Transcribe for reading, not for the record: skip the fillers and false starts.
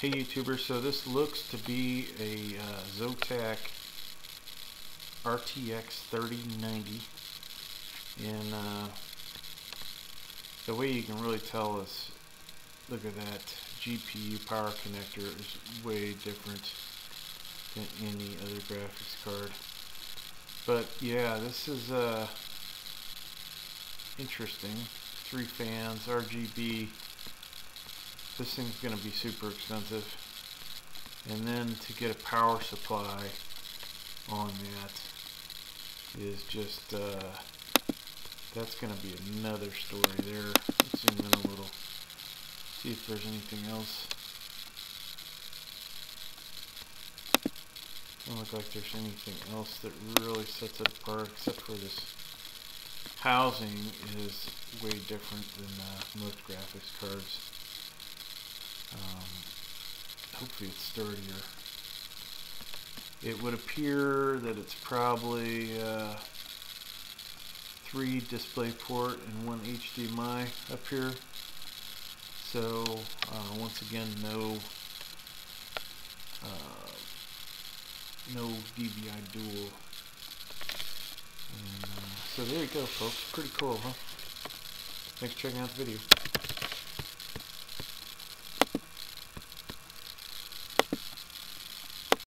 Hey YouTubers, so this looks to be a Zotac RTX 3090, and the way you can really tell is, look at that GPU power connector is way different than any other graphics card. But yeah, this is interesting. 3 fans, RGB. This thing's going to be super expensive, and then to get a power supply on that is just that's going to be another story there. Let's zoom in a little, see if there's anything else. Doesn't look like there's anything else that really sets it apart, except for this housing is way different than most graphics cards. Hopefully it's sturdier. It would appear that it's probably 3 display port and 1 HDMI up here. So once again, no DVI dual. And so there you go, folks. Pretty cool, huh? Thanks for checking out the video.